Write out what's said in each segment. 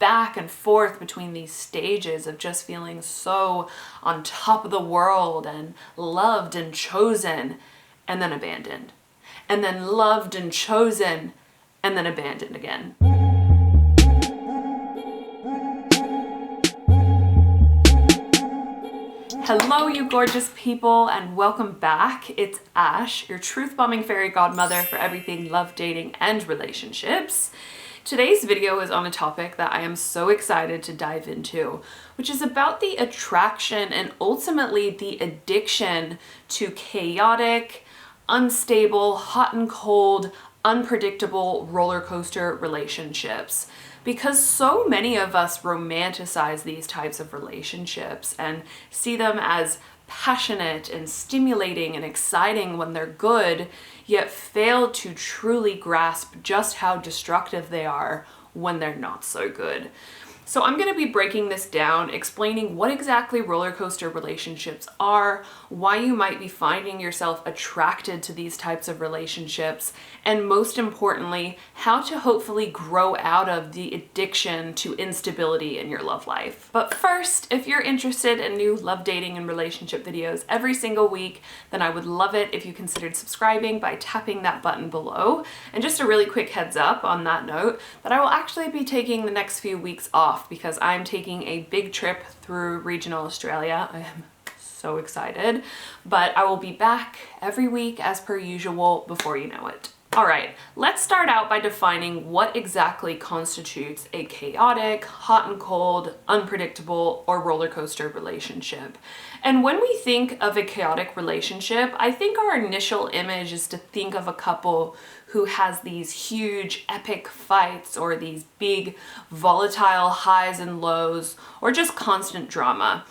back and forth between these stages of just feeling so on top of the world and loved and chosen, and then abandoned. And then loved and chosen, and then abandoned again. Hello, you gorgeous people, and welcome back. It's Ash, your truth-bombing fairy godmother for everything love, dating, and relationships. Today's video is on a topic that I am so excited to dive into, which is about the attraction and ultimately the addiction to chaotic, unstable, hot and cold, unpredictable roller coaster relationships. Because so many of us romanticize these types of relationships and see them as passionate and stimulating and exciting when they're good, yet fail to truly grasp just how destructive they are when they're not so good. So I'm going to be breaking this down, explaining what exactly roller coaster relationships are, why you might be finding yourself attracted to these types of relationships, and most importantly, how to hopefully grow out of the addiction to instability in your love life. But first, if you're interested in new love, dating, and relationship videos every single week, then I would love it if you considered subscribing by tapping that button below. And just a really quick heads up on that note, that I will actually be taking the next few weeks off because I'm taking a big trip through regional Australia. I am so excited, but I will be back every week as per usual before you know it. All right, let's start out by defining what exactly constitutes a chaotic, hot and cold, unpredictable, or roller coaster relationship. And when we think of a chaotic relationship, I think our initial image is to think of a couple who has these huge epic fights or these big volatile highs and lows or just constant drama.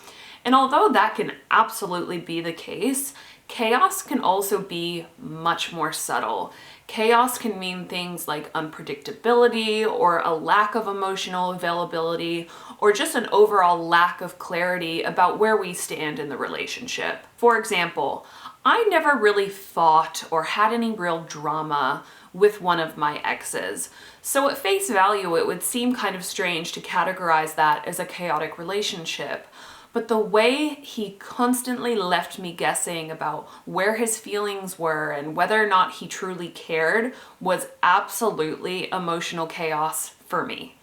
And although that can absolutely be the case, chaos can also be much more subtle. Chaos can mean things like unpredictability or a lack of emotional availability or just an overall lack of clarity about where we stand in the relationship. For example, I never really fought or had any real drama with one of my exes. So at face value, it would seem kind of strange to categorize that as a chaotic relationship. But the way he constantly left me guessing about where his feelings were and whether or not he truly cared was absolutely emotional chaos for me.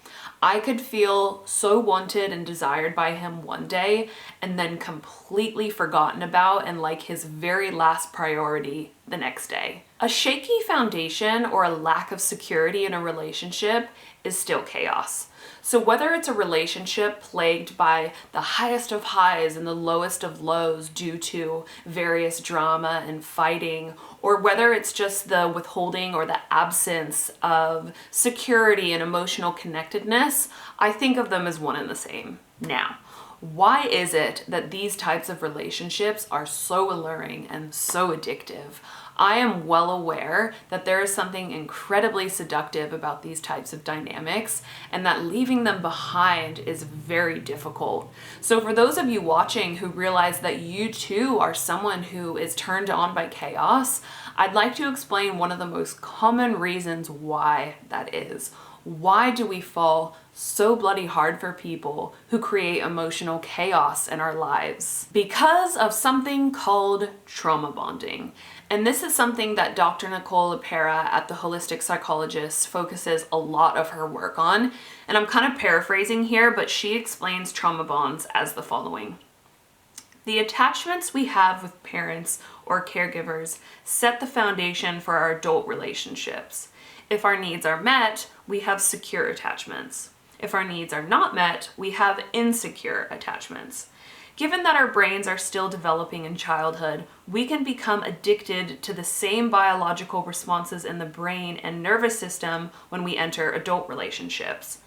I could feel so wanted and desired by him one day and then completely forgotten about and like his very last priority the next day. A shaky foundation or a lack of security in a relationship is still chaos. So whether it's a relationship plagued by the highest of highs and the lowest of lows due to various drama and fighting, or whether it's just the withholding or the absence of security and emotional connectedness, I think of them as one and the same. Now, why is it that these types of relationships are so alluring and so addictive? I am well aware that there is something incredibly seductive about these types of dynamics and that leaving them behind is very difficult. So for those of you watching who realize that you too are someone who is turned on by chaos, I'd like to explain one of the most common reasons why that is. Why do we fall so bloody hard for people who create emotional chaos in our lives? Because of something called trauma bonding. And this is something that Dr. Nicole LePera at the Holistic Psychologist focuses a lot of her work on. And I'm kind of paraphrasing here, but she explains trauma bonds as the following. The attachments we have with parents or caregivers set the foundation for our adult relationships. If our needs are met, we have secure attachments. If our needs are not met, we have insecure attachments. Given that our brains are still developing in childhood, we can become addicted to the same biological responses in the brain and nervous system when we enter adult relationships.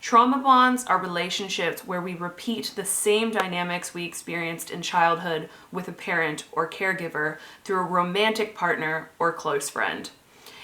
Trauma bonds are relationships where we repeat the same dynamics we experienced in childhood with a parent or caregiver through a romantic partner or close friend.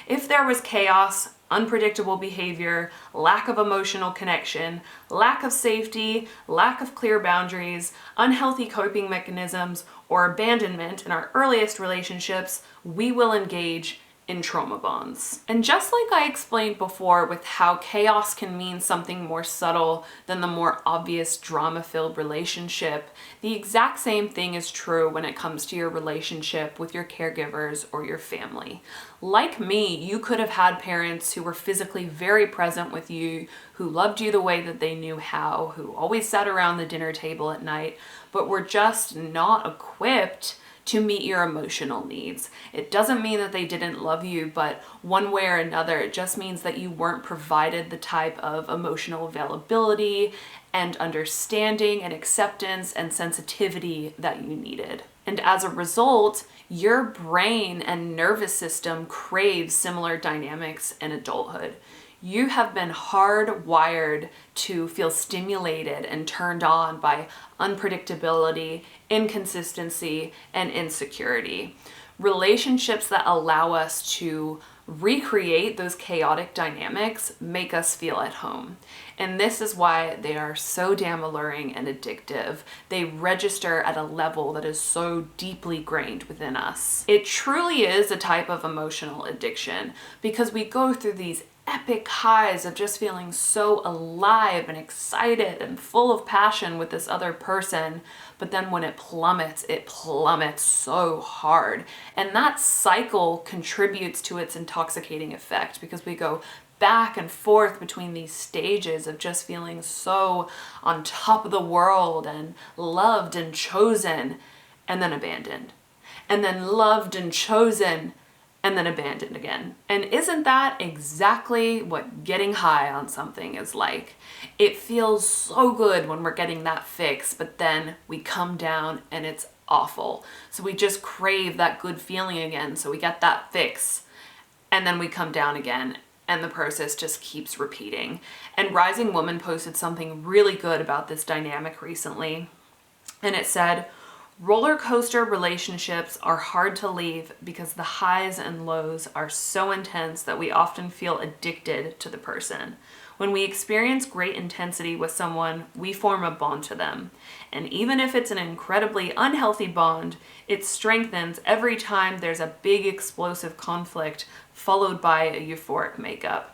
If there was chaos, unpredictable behavior, lack of emotional connection, lack of safety, lack of clear boundaries, unhealthy coping mechanisms, or abandonment in our earliest relationships, we will engage in trauma bonds. And just like I explained before with how chaos can mean something more subtle than the more obvious drama-filled relationship, the exact same thing is true when it comes to your relationship with your caregivers or your family. Like me, you could have had parents who were physically very present with you, who loved you the way that they knew how, who always sat around the dinner table at night, but were just not equipped to meet your emotional needs. It doesn't mean that they didn't love you, but one way or another, it just means that you weren't provided the type of emotional availability and understanding and acceptance and sensitivity that you needed. And as a result, your brain and nervous system crave similar dynamics in adulthood. You have been hardwired to feel stimulated and turned on by unpredictability, inconsistency, and insecurity. Relationships that allow us to recreate those chaotic dynamics make us feel at home. And this is why they are so damn alluring and addictive. They register at a level that is so deeply ingrained within us. It truly is a type of emotional addiction because we go through these epic highs of just feeling so alive and excited and full of passion with this other person, but then when it plummets so hard. And that cycle contributes to its intoxicating effect because we go back and forth between these stages of just feeling so on top of the world and loved and chosen, and then abandoned, and then loved and chosen, and then abandoned again. And isn't that exactly what getting high on something is like? It feels so good when we're getting that fix, but then we come down and it's awful. So we just crave that good feeling again. So we get that fix and then we come down again, and the process just keeps repeating. And Rising Woman posted something really good about this dynamic recently. And it said, roller coaster relationships are hard to leave because the highs and lows are so intense that we often feel addicted to the person. When we experience great intensity with someone, we form a bond to them. And even if it's an incredibly unhealthy bond, it strengthens every time there's a big explosive conflict followed by a euphoric makeup.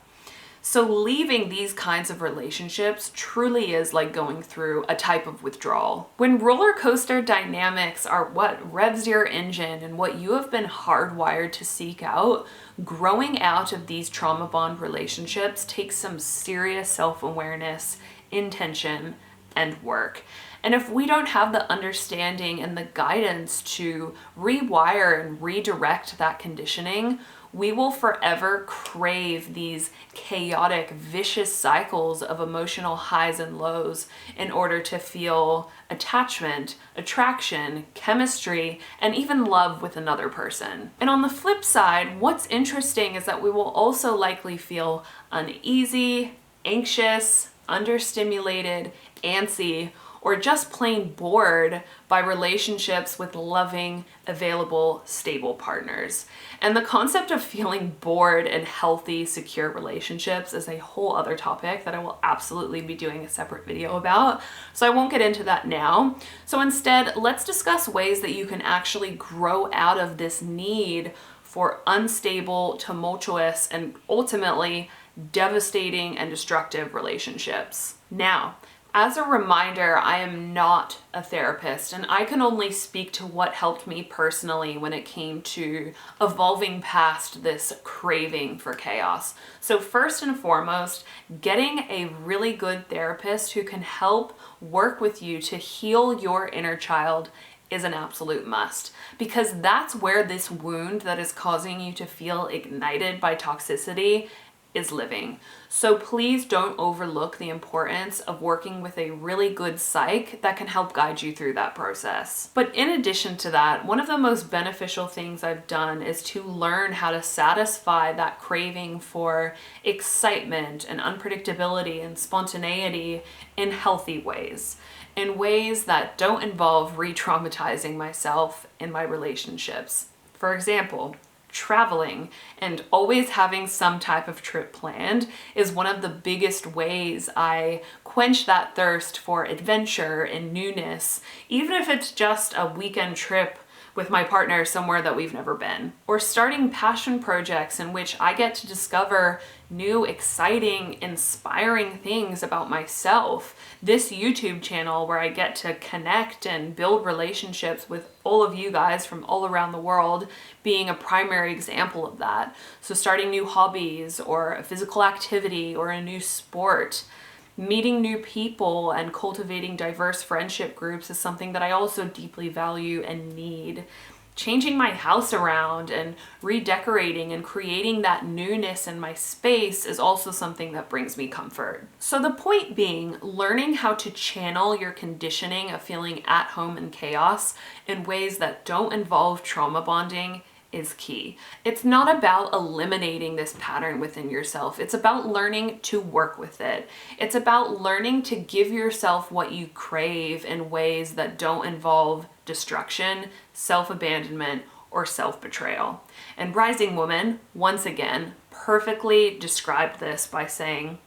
So leaving these kinds of relationships truly is like going through a type of withdrawal. When roller coaster dynamics are what revs your engine and what you have been hardwired to seek out, growing out of these trauma bond relationships takes some serious self-awareness, intention, and work. And if we don't have the understanding and the guidance to rewire and redirect that conditioning, we will forever crave these chaotic, vicious cycles of emotional highs and lows in order to feel attachment, attraction, chemistry, and even love with another person. And on the flip side, what's interesting is that we will also likely feel uneasy, anxious, understimulated, antsy, or just plain bored by relationships with loving, available, stable partners. And the concept of feeling bored in healthy, secure relationships is a whole other topic that I will absolutely be doing a separate video about, so I won't get into that now. So instead, let's discuss ways that you can actually grow out of this need for unstable, tumultuous, and ultimately devastating and destructive relationships. Now, as a reminder, I am not a therapist, and I can only speak to what helped me personally when it came to evolving past this craving for chaos. So first and foremost, getting a really good therapist who can help work with you to heal your inner child is an absolute must, because that's where this wound that is causing you to feel ignited by toxicity is living. So please don't overlook the importance of working with a really good psych that can help guide you through that process. But in addition to that, one of the most beneficial things I've done is to learn how to satisfy that craving for excitement and unpredictability and spontaneity in healthy ways, in ways that don't involve re-traumatizing myself in my relationships. For example, traveling and always having some type of trip planned is one of the biggest ways I quench that thirst for adventure and newness, even if it's just a weekend trip with my partner somewhere that we've never been, or starting passion projects in which I get to discover new, exciting, inspiring things about myself. This YouTube channel where I get to connect and build relationships with all of you guys from all around the world being a primary example of that. So starting new hobbies or a physical activity or a new sport. Meeting new people and cultivating diverse friendship groups is something that I also deeply value and need. Changing my house around and redecorating and creating that newness in my space is also something that brings me comfort. So the point being, learning how to channel your conditioning of feeling at home in chaos in ways that don't involve trauma bonding is key. It's not about eliminating this pattern within yourself. It's about learning to work with it. It's about learning to give yourself what you crave in ways that don't involve destruction, self-abandonment, or self-betrayal. And Rising Woman, once again, perfectly described this by saying,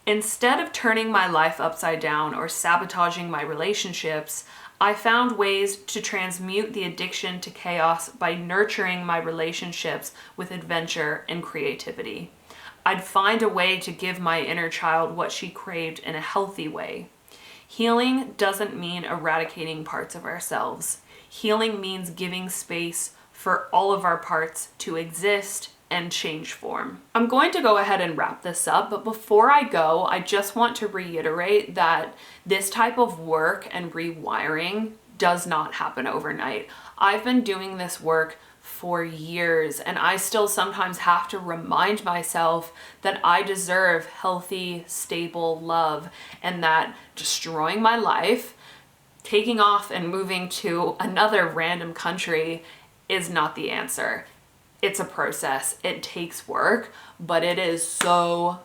instead of turning my life upside down or sabotaging my relationships, I found ways to transmute the addiction to chaos by nurturing my relationships with adventure and creativity. I'd find a way to give my inner child what she craved in a healthy way. Healing doesn't mean eradicating parts of ourselves. Healing means giving space for all of our parts to exist and change form. I'm going to go ahead and wrap this up, but before I go, I just want to reiterate that this type of work and rewiring does not happen overnight. I've been doing this work for years, and I still sometimes have to remind myself that I deserve healthy, stable love, and that destroying my life, taking off and moving to another random country is not the answer. It's a process. It takes work, but it is so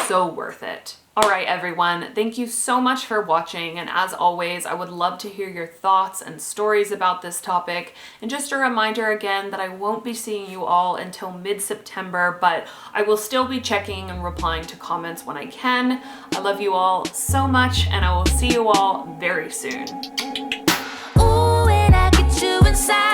worth it. All right, everyone, thank you so much for watching. And as always, I would love to hear your thoughts and stories about this topic. And just a reminder again that I won't be seeing you all until mid-September, but I will still be checking and replying to comments when I can. I love you all so much, and I will see you all very soon. Ooh, when I get you inside.